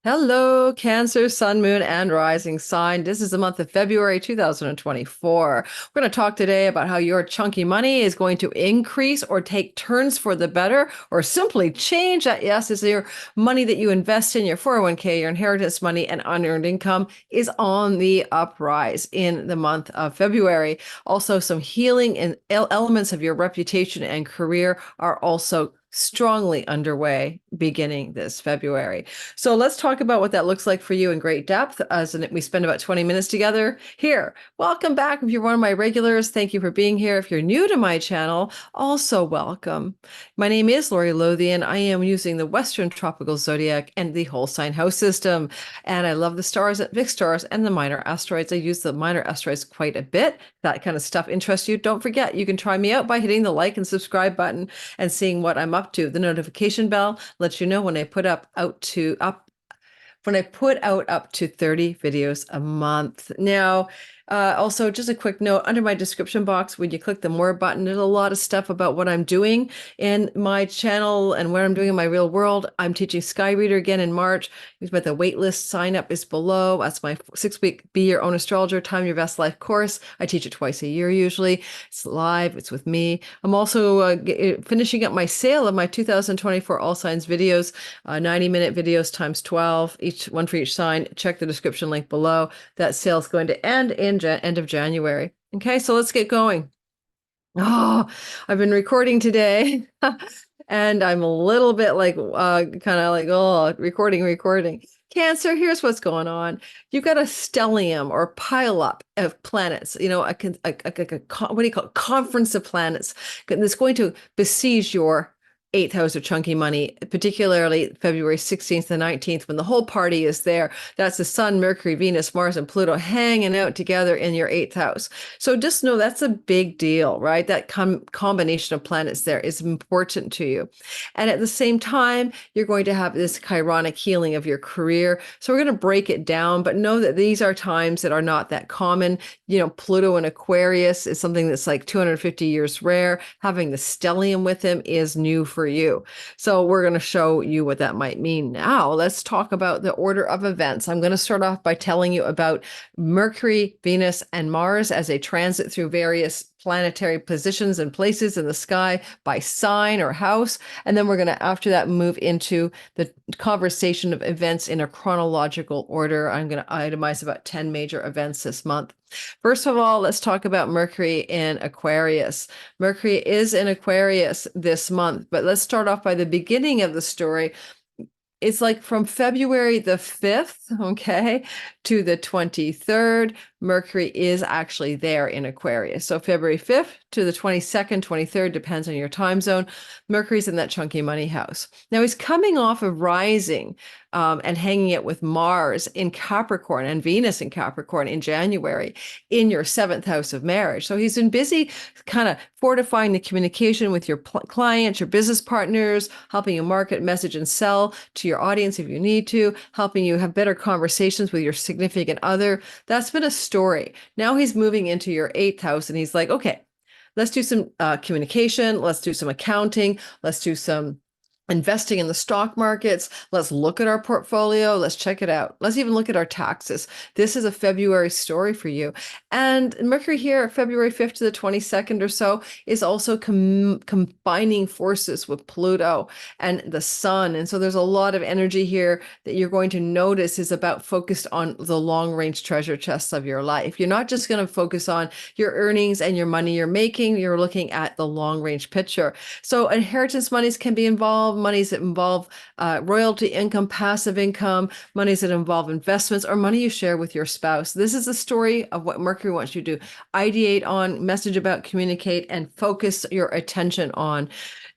Hello, Cancer, Sun, Moon, and Rising sign. This is the month of February 2024. We're going to talk today about how your chunky money is going to increase or take turns for the better or simply change. That, yes, is your money that you invest in, your 401k, your inheritance money, and unearned income is on the uprise in the month of February. Also, some healing and elements of your reputation and career are also strongly underway beginning this February. So let's talk about what that looks like for you in great depth as we spend about 20 minutes together here. Welcome back. If you're one of my regulars, thank you for being here. If you're new to my channel, also welcome. My name is Lori Lothian. I am using the Western Tropical Zodiac and the whole sign house system. And I love the stars, big stars, and the minor asteroids. I use the minor asteroids quite a bit. If that kind of stuff interests you, don't forget, you can try me out by hitting the like and subscribe button and seeing what I'm up to. The notification bell lets you know when I put up up to 30 videos a month. Now, also, just a quick note, under my description box, when you click the more button, there's a lot of stuff about what I'm doing in my channel and what I'm doing in my real world. I'm teaching Sky Reader again in March, but the waitlist sign up is below. That's my 6-week Be Your Own Astrologer, Time Your Best Life course. I teach it twice a year usually. It's live, it's with me. I'm also finishing up my sale of my 2024 All Signs videos, 90-minute videos times 12, one for each sign. Check the description link below. That sale is going to end in end of January. Okay, so let's get going. Oh, I've been recording today and I'm a little bit like, kind of like, oh, recording. Cancer, here's what's going on. You've got a stellium or pile up of planets, what do you call it? Conference of planets that's going to besiege your eighth house of chunky money, particularly February 16th and 19th, when the whole party is there. That's the Sun, Mercury, Venus, Mars, and Pluto hanging out together in your eighth house. So just know that's a big deal, right? That combination of planets there is important to you. And at the same time, you're going to have this chironic healing of your career. So we're going to break it down, but know that these are times that are not that common. Pluto in Aquarius is something that's like 250 years rare. Having the stellium with him is new for you. So we're going to show you what that might mean. Now, let's talk about the order of events. I'm going to start off by telling you about Mercury, Venus, and Mars as they transit through various planetary positions and places in the sky by sign or house. And then we're going to, after that, move into the conversation of events in a chronological order. I'm going to itemize about 10 major events this month. First of all, let's talk about Mercury in Aquarius. Mercury is in Aquarius this month, but let's start off by the beginning of the story. It's like from February the 5th, okay, to the 23rd, Mercury is actually there in Aquarius. So February 5th to the 22nd, 23rd, depends on your time zone. Mercury's in that chunky money house. Now he's coming off of rising and hanging it with Mars in Capricorn and Venus in Capricorn in January in your 7th house of marriage. So he's been busy kind of fortifying the communication with your clients, your business partners, helping you market, message, and sell to your audience if you need to, helping you have better conversations with your significant other. That's been a story. Now he's moving into your 8th house and he's like, okay, let's do some communication. Let's do some accounting. Let's do some investing in the stock markets. Let's look at our portfolio. Let's check it out. Let's even look at our taxes. This is a February story for you. And Mercury here, February 5th to the 22nd or so, is also combining forces with Pluto and the sun. And so there's a lot of energy here that you're going to notice is about focused on the long range treasure chests of your life. You're not just going to focus on your earnings and your money you're making. You're looking at the long range picture. So inheritance monies can be involved. Monies that involve royalty income, passive income, monies that involve investments, or money you share with your spouse. This is the story of what Mercury wants you to ideate on, message about, communicate, and focus your attention on.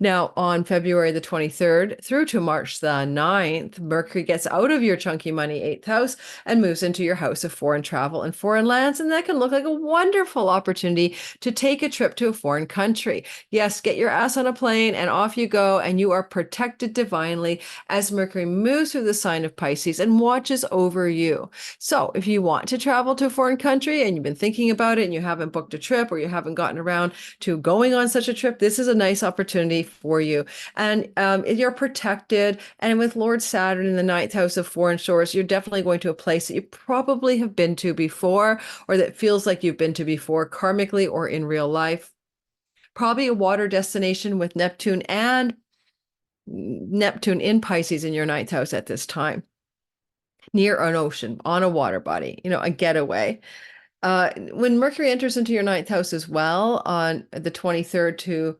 Now, on February the 23rd through to March the 9th, Mercury gets out of your chunky money 8th house and moves into your house of foreign travel and foreign lands. And that can look like a wonderful opportunity to take a trip to a foreign country. Yes, get your ass on a plane and off you go. And you are protected divinely as Mercury moves through the sign of Pisces and watches over you. So if you want to travel to a foreign country and you've been thinking about it and you haven't booked a trip or you haven't gotten around to going on such a trip, this is a nice opportunity for you. And you're protected. And with Lord Saturn in the ninth house of foreign shores, you're definitely going to a place that you probably have been to before, or that feels like you've been to before, karmically or in real life. Probably a water destination with Neptune in Pisces in your ninth house at this time, near an ocean, on a water body, a getaway. When Mercury enters into your ninth house as well on the 23rd to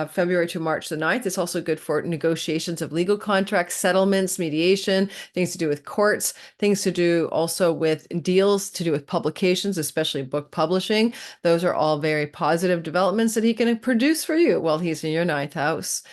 February to March the 9th, it's also good for negotiations of legal contracts, settlements, mediation, things to do with courts, things to do also with deals to do with publications, especially book publishing. Those are all very positive developments that he can produce for you while he's in your ninth house.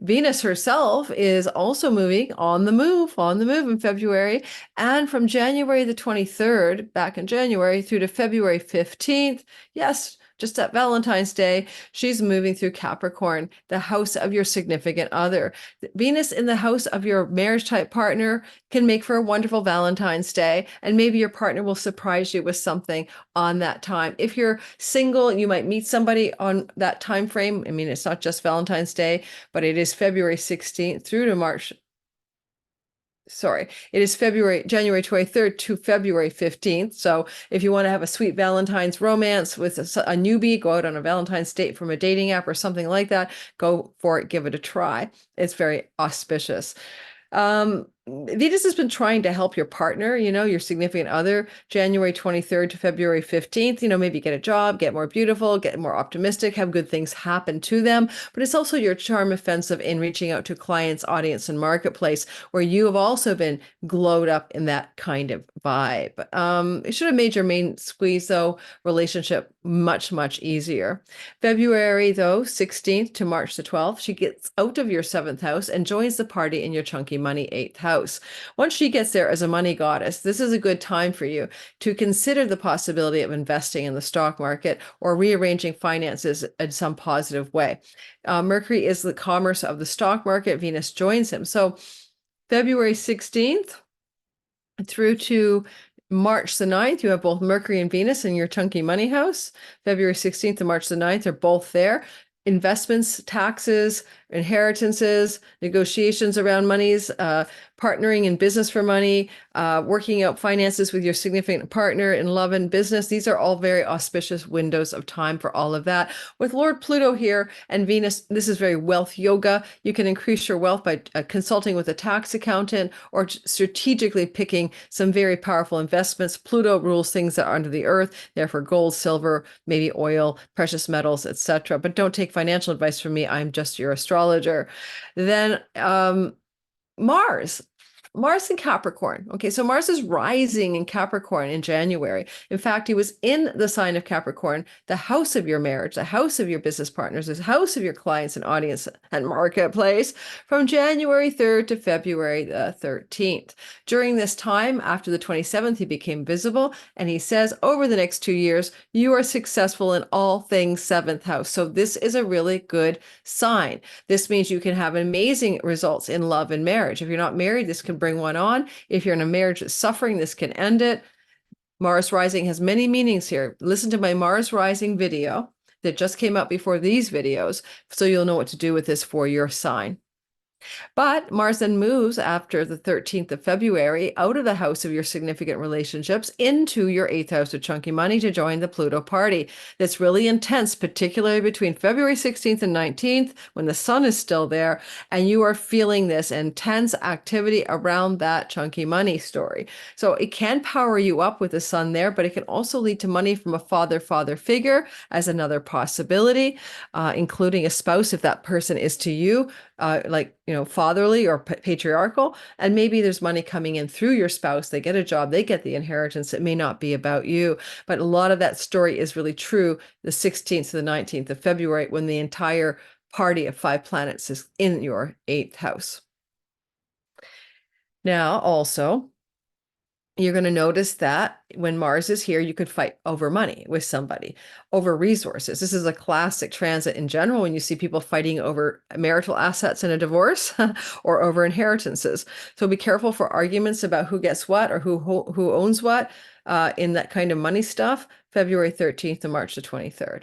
Venus herself is also moving on the move in February. And from January the 23rd, back in January, through to February 15th, yes, just at Valentine's Day, she's moving through Capricorn, the house of your significant other. Venus in the house of your marriage type partner can make for a wonderful Valentine's Day, and maybe your partner will surprise you with something on that time. If you're single, you might meet somebody on that time frame. I mean, it's not just Valentine's Day, but it is February 16th through to March. Sorry, it is January 23rd to February 15th. So if you want to have a sweet Valentine's romance with a newbie, go out on a Valentine's date from a dating app or something like that, go for it, give it a try. It's very auspicious. Venus has been trying to help your partner, your significant other, January 23rd to February 15th, maybe get a job, get more beautiful, get more optimistic, have good things happen to them. But it's also your charm offensive in reaching out to clients, audience, and marketplace, where you have also been glowed up in that kind of vibe. It should have made your main squeeze, though, relationship much, much easier. February, though, 16th to March the 12th, she gets out of your 7th house and joins the party in your chunky money 8th house. Once she gets there as a money goddess, this is a good time for you to consider the possibility of investing in the stock market or rearranging finances in some positive way. Mercury is the commerce of the stock market. Venus joins him. So February 16th through to March the 9th, you have both Mercury and Venus in your chunky money house. February 16th to March the 9th are both there. Investments, taxes, inheritances, negotiations around monies, partnering in business for money, working out finances with your significant partner in love and business. These are all very auspicious windows of time for all of that. With Lord Pluto here and Venus, this is very wealth yoga. You can increase your wealth by consulting with a tax accountant or strategically picking some very powerful investments. Pluto rules things that are under the earth, therefore gold, silver, maybe oil, precious metals, etc. But don't take financial advice from me. I'm just your astrologer. Then Mars in Capricorn. Okay, so Mars is rising in Capricorn in January. In fact, he was in the sign of Capricorn, the house of your marriage, the house of your business partners, the house of your clients and audience and marketplace from January 3rd to February the 13th. During this time, after the 27th, he became visible, and he says, over the next 2 years, you are successful in all things 7th house. So this is a really good sign. This means you can have amazing results in love and marriage. If you're not married, this can bring one on. If you're in a marriage that's suffering, this can end it. Mars rising has many meanings here. Listen to my Mars rising video that just came out before these videos, so you'll know what to do with this for your sign. But Mars then moves after the 13th of February out of the house of your significant relationships into your 8th house of chunky money to join the Pluto party. That's really intense, particularly between February 16th and 19th when the sun is still there and you are feeling this intense activity around that chunky money story. So it can power you up with the sun there, but it can also lead to money from a father figure as another possibility, including a spouse if that person is to you, fatherly or patriarchal, and maybe there's money coming in through your spouse. They get a job, they get the inheritance. It may not be about you, but a lot of that story is really true the 16th to the 19th of February when the entire party of 5 planets is in your 8th house. Now, also, You're going to notice that when Mars is here, you could fight over money with somebody, over resources. This is a classic transit in general when you see people fighting over marital assets in a divorce or over inheritances. So be careful for arguments about who gets what or who owns what in that kind of money stuff, February 13th to March the 23rd.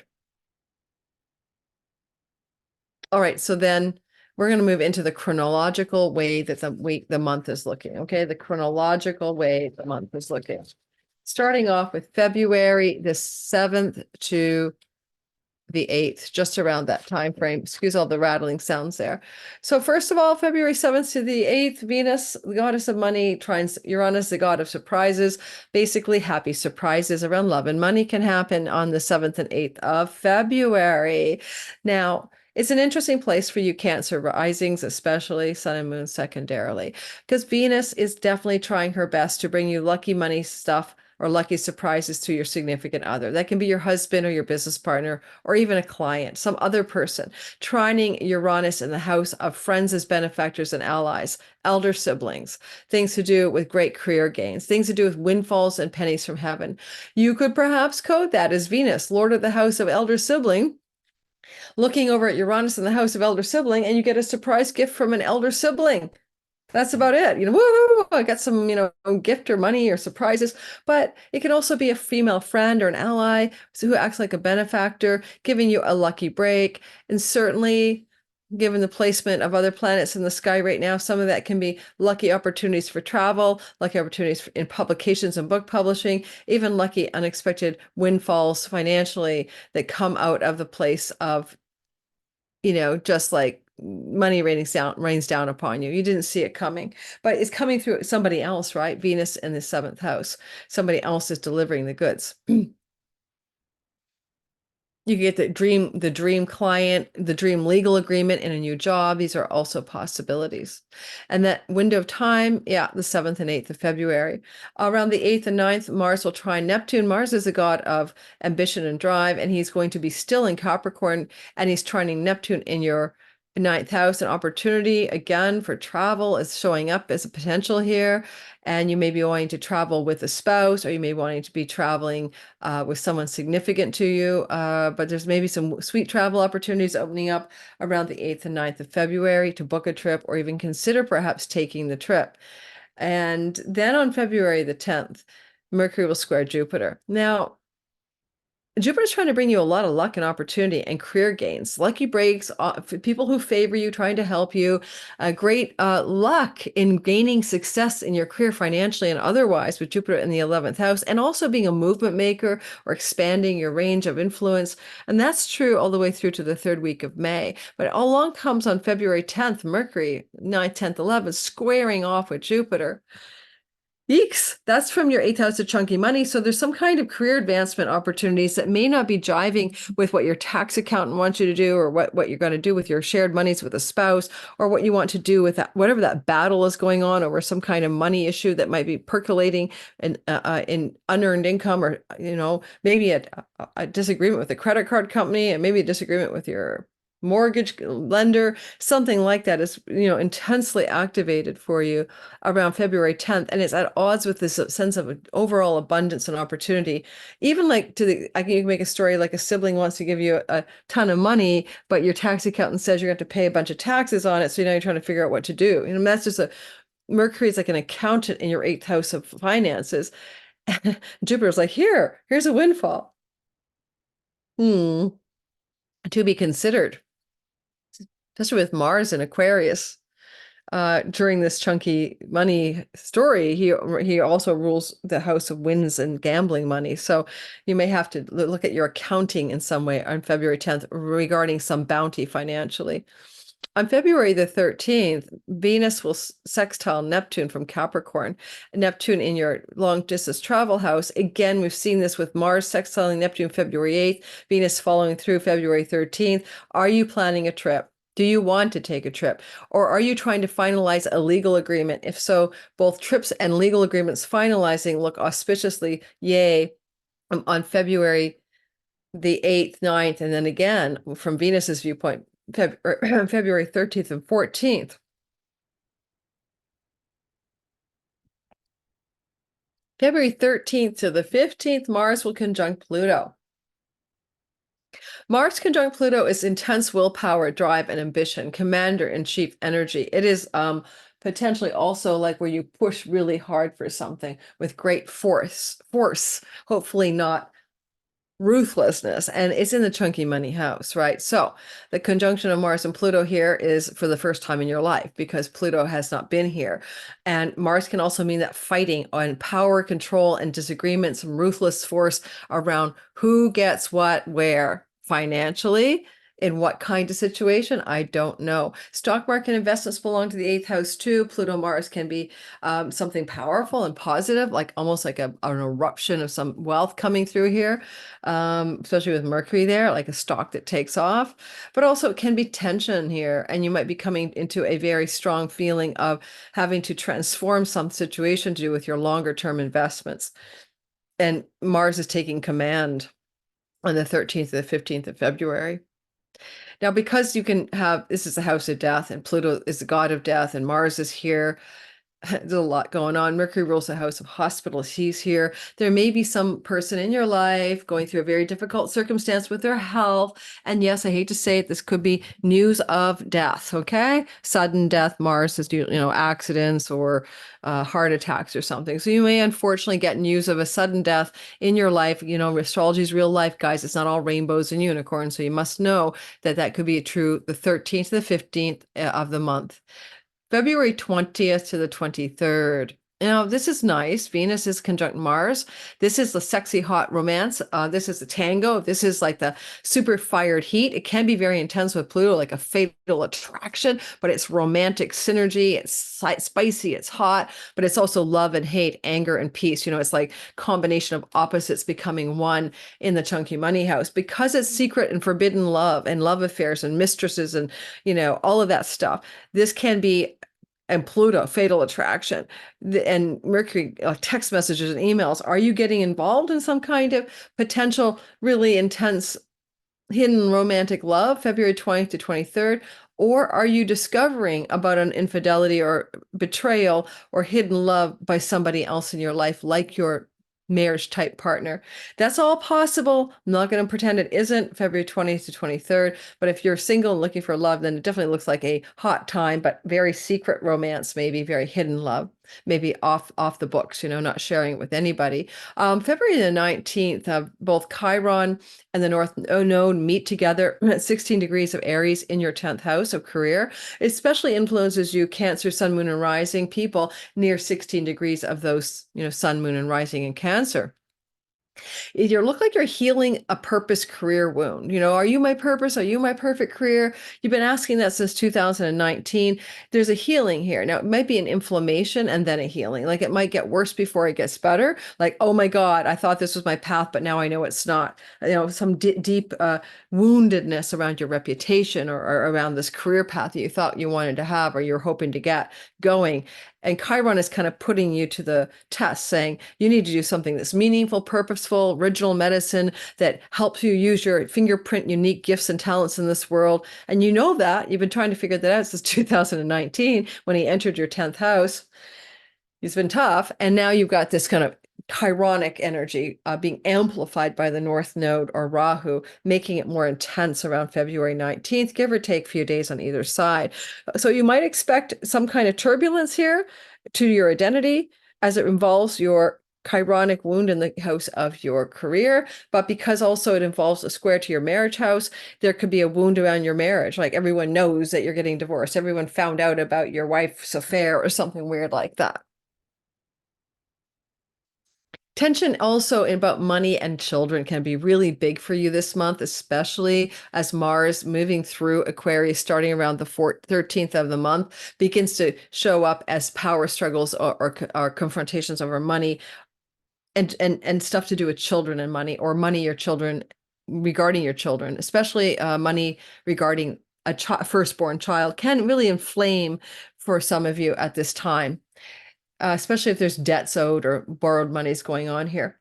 All right, so then we're going to move into the chronological way that the month is looking. Okay, the chronological way the month is looking. Starting off with February the 7th to the 8th, just around that time frame. Excuse all the rattling sounds there. So first of all, February 7th to the 8th, Venus, the goddess of money, trines Uranus, the god of surprises. Basically, happy surprises around love and money can happen on the 7th and 8th of February. Now, it's an interesting place for you Cancer risings, especially Sun and Moon secondarily, because Venus is definitely trying her best to bring you lucky money stuff or lucky surprises to your significant other. That can be your husband or your business partner or even a client, some other person. Trining Uranus in the house of friends as benefactors and allies, elder siblings, things to do with great career gains, things to do with windfalls and pennies from heaven. You could perhaps code that as Venus, Lord of the house of elder sibling, looking over at Uranus in the house of elder sibling, and you get a surprise gift from an elder sibling. That's about it. Woo, I got some, gift or money or surprises. But it can also be a female friend or an ally who acts like a benefactor, giving you a lucky break. And certainly, given the placement of other planets in the sky right now, some of that can be lucky opportunities for travel, lucky opportunities in publications and book publishing, even lucky unexpected windfalls financially that come out of the place of, just like money rains down upon you. You didn't see it coming, but it's coming through somebody else, right? Venus in the 7th house. Somebody else is delivering the goods. You get the dream client, the dream legal agreement in a new job. These are also possibilities. And that window of time, yeah, the 7th and 8th of February. Around the 8th and 9th, Mars will trine Neptune. Mars is a god of ambition and drive, and he's going to be still in Capricorn, and he's trining Neptune in your 9th house. An opportunity again for travel is showing up as a potential here, and you may be wanting to travel with a spouse, or you may be wanting to be traveling with someone significant to you, but there's maybe some sweet travel opportunities opening up around the 8th and 9th of February to book a trip or even consider perhaps taking the trip. And then on February the 10th, Mercury will square Jupiter. Now, Jupiter's trying to bring you a lot of luck and opportunity and career gains, lucky breaks, people who favor you, trying to help you, great luck in gaining success in your career financially and otherwise with Jupiter in the 11th house, and also being a movement maker or expanding your range of influence. And that's true all the way through to the 3rd week of May. But along comes on February 10th, Mercury, 9th, 10th, 11th, squaring off with Jupiter. Yeeks, that's from your 8th house of chunky money. So there's some kind of career advancement opportunities that may not be jiving with what your tax accountant wants you to do, or what you're going to do with your shared monies with a spouse, or what you want to do with that, whatever that battle is going on over some kind of money issue that might be percolating in unearned income, or, maybe a disagreement with a credit card company, and maybe a disagreement with your mortgage lender. Something like that is, intensely activated for you around February 10th, and it's at odds with this sense of overall abundance and opportunity. Even like I can make a story like a sibling wants to give you a ton of money, but your tax accountant says you're going to have to pay a bunch of taxes on it, so now you're trying to figure out what to do. That's just Mercury is like an accountant in your 8th house of finances. Jupiter's like, here's a windfall. To be considered, especially with Mars in Aquarius. During this chunky money story, he also rules the house of wins and gambling money. So you may have to look at your accounting in some way on February 10th regarding some bounty financially. On February the 13th, Venus will sextile Neptune from Capricorn. Neptune in your long distance travel house. Again, we've seen this with Mars sextiling Neptune February 8th, Venus following through February 13th. Are you planning a trip? Do you want to take a trip? Or are you trying to finalize a legal agreement? If so, both trips and legal agreements finalizing look auspiciously, yay, on February the 8th, 9th, and then again, from Venus's viewpoint, February 13th and 14th. February 13th to the 15th, Mars will conjunct Pluto. Mars conjunct Pluto is intense willpower, drive, and ambition, commander-in-chief energy. It is potentially also like where you push really hard for something with great force, hopefully not ruthlessness, and it's in the chunky money house, right? So the conjunction of Mars and Pluto here is for the first time in your life because Pluto has not been here. And Mars can also mean that fighting on power, control, and disagreement, some ruthless force around who gets what, where, financially, in what kind of situation, I don't know. Stock market investments belong to the 8th house too. Pluto Mars can be something powerful and positive, like almost like an eruption of some wealth coming through here, especially with Mercury there, like a stock that takes off. But also it can be tension here, and you might be coming into a very strong feeling of having to transform some situation to do with your longer term investments. And Mars is taking command on the 13th to the 15th of February. Now, because you can have, this is the house of death, and Pluto is the god of death, and Mars is here. There's a lot going on. Mercury rules the house of hospitals. He's here. There may be some person in your life going through a very difficult circumstance with their health. And yes, I hate to say it, this could be news of death, okay? Sudden death. Mars is, accidents or heart attacks or something. So you may unfortunately get news of a sudden death in your life. Astrology is real life, guys. It's not all rainbows and unicorns. So you must know that that could be true the 13th to the 15th of the month. February 20th to the 23rd. Now, this is nice. Venus is conjunct Mars. This is the sexy, hot romance. This is the tango. This is like the super fired heat. It can be very intense with Pluto, like a fatal attraction, but it's romantic synergy. It's spicy, it's hot, but it's also love and hate, anger and peace. It's like combination of opposites becoming one in the chunky money house because it's secret and forbidden love and love affairs and mistresses and, all of that stuff. This can be, and Pluto, fatal attraction, and Mercury, text messages and emails. Are you getting involved in some kind of potential really intense hidden romantic love, February 20th to 23rd? Or are you discovering about an infidelity or betrayal or hidden love by somebody else in your life, like your marriage type partner? That's all possible. I'm not going to pretend it isn't February 20th to 23rd, but if you're single and looking for love, then it definitely looks like a hot time, but very secret romance, maybe very hidden love, maybe off the books, not sharing it with anybody. February the 19th, both Chiron and the North Node meet together at 16 degrees of Aries in your 10th house of career. It especially influences you, Cancer, Sun, Moon, and Rising people near 16 degrees of those, Sun, Moon, and Rising in Cancer. You look like you're healing a purpose career wound. Are you my purpose? Are you my perfect career? You've been asking that since 2019. There's a healing here. Now, it might be an inflammation and then a healing. Like it might get worse before it gets better. Like, oh my God, I thought this was my path, but now I know it's not. Some deep woundedness around your reputation or around this career path that you thought you wanted to have or you're hoping to get going. And Chiron is kind of putting you to the test, saying you need to do something that's meaningful, purposeful, original medicine that helps you use your fingerprint, unique gifts and talents in this world. And you know that. You've been trying to figure that out since 2019 when he entered your 10th house. He's been tough. And now you've got this kind of Chironic energy being amplified by the North Node or Rahu, making it more intense around February 19th, give or take a few days on either side. So you might expect some kind of turbulence here to your identity as it involves your Chironic wound in the house of your career, but because also it involves a square to your marriage house, there could be a wound around your marriage. Like everyone knows that you're getting divorced. Everyone found out about your wife's affair or something weird like that. Tension also about money and children can be really big for you this month, especially as Mars moving through Aquarius starting around the 13th of the month begins to show up as power struggles or confrontations over money and stuff to do with children and money or money your children regarding your children, especially money regarding a firstborn child can really inflame for some of you at this time. Especially if there's debts owed or borrowed monies going on here.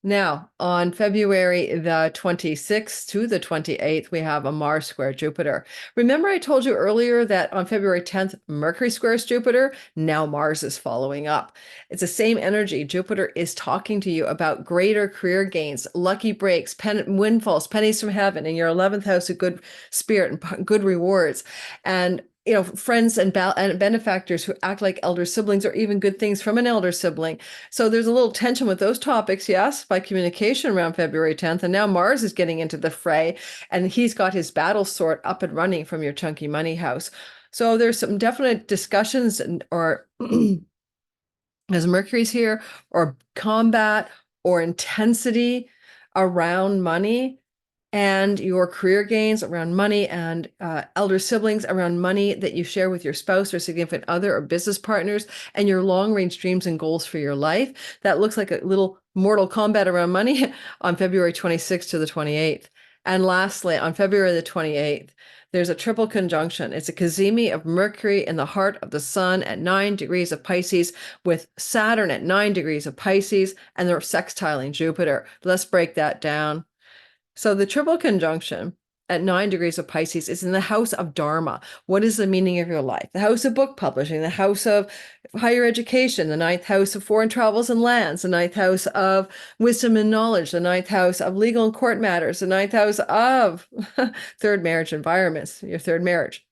Now, on February the 26th to the 28th, we have a Mars square Jupiter. Remember, I told you earlier that on February 10th, Mercury squares Jupiter. Now Mars is following up. It's the same energy. Jupiter is talking to you about greater career gains, lucky breaks, windfalls, pennies from heaven, in your 11th house of good spirit and good rewards. And friends and benefactors who act like elder siblings, or even good things from an elder sibling. So there's a little tension with those topics, yes, by communication around February 10th. And now Mars is getting into the fray, and he's got his battle sword up and running from your chunky money house. So there's some definite discussions or as Mercury's here, or combat or intensity around money and your career gains around money, and elder siblings around money that you share with your spouse or significant other or business partners, and your long-range dreams and goals for your life. That looks like a little mortal combat around money on February 26th to the 28th. And lastly, on February the 28th, there's a triple conjunction. It's a cazimi of Mercury in the heart of the sun at 9 degrees of Pisces, with Saturn at 9 degrees of Pisces, and they're sextiling Jupiter. Let's break that down. So the triple conjunction at 9 degrees of Pisces is in the house of Dharma. What is the meaning of your life? The house of book publishing, the house of higher education, the ninth house of foreign travels and lands, the ninth house of wisdom and knowledge, the ninth house of legal and court matters, the ninth house of third marriage environments, your third marriage.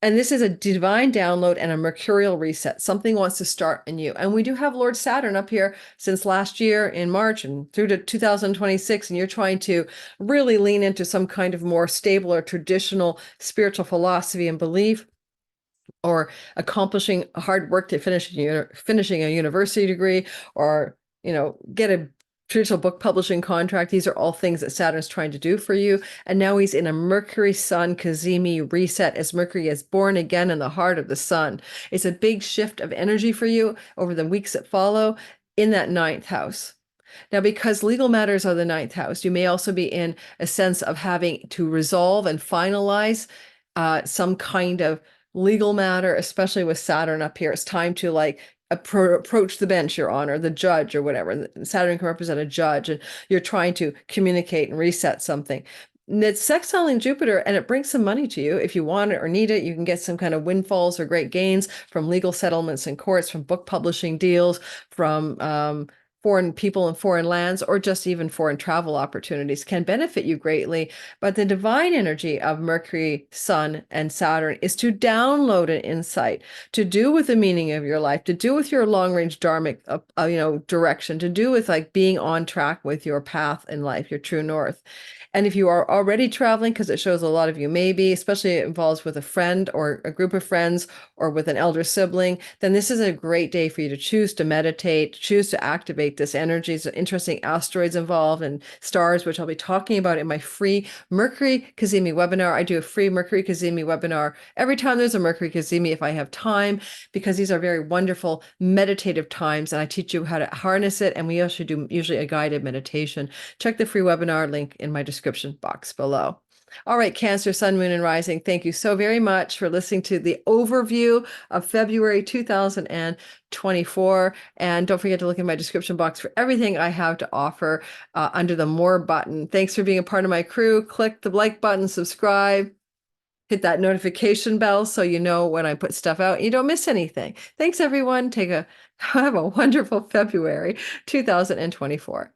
And this is a divine download and a mercurial reset. Something wants to start in you. And we do have Lord Saturn up here since last year in March and through to 2026. And you're trying to really lean into some kind of more stable or traditional spiritual philosophy and belief, or accomplishing hard work to finishing a university degree, or get a traditional book publishing contract. These are all things that Saturn's trying to do for you. And now he's in a Mercury Sun cazimi reset, as Mercury is born again in the heart of the sun. It's a big shift of energy for you over the weeks that follow in that ninth house. Now, because legal matters are the ninth house, you may also be in a sense of having to resolve and finalize some kind of legal matter, especially with Saturn up here. It's time to approach the bench, Your Honor, the judge or whatever. Saturn can represent a judge, and you're trying to communicate and reset something. And it's sextiling Jupiter, and it brings some money to you. If you want it or need it, you can get some kind of windfalls or great gains from legal settlements in courts, from book publishing deals, from foreign people and foreign lands, or just even foreign travel opportunities can benefit you greatly. But the divine energy of Mercury, Sun, and Saturn is to download an insight, to do with the meaning of your life, to do with your long-range dharmic, direction, to do with being on track with your path in life, your true north. And if you are already traveling, because it shows a lot of you may be, especially it involves with a friend or a group of friends or with an elder sibling, then this is a great day for you to choose to meditate, choose to activate this energy. So interesting asteroids involved and stars, which I'll be talking about in my free Mercury cazimi webinar. I do a free Mercury cazimi webinar every time there's a Mercury cazimi if I have time, because these are very wonderful meditative times, and I teach you how to harness it. And we also do usually a guided meditation. Check the free webinar link in my description box below. All right, Cancer, Sun, Moon, and Rising, thank you so very much for listening to the overview of February 2024. And don't forget to look in my description box for everything I have to offer under the More button. Thanks for being a part of my crew. Click the like button, subscribe, hit that notification bell so you know when I put stuff out and you don't miss anything. Thanks, everyone. Have a wonderful February 2024.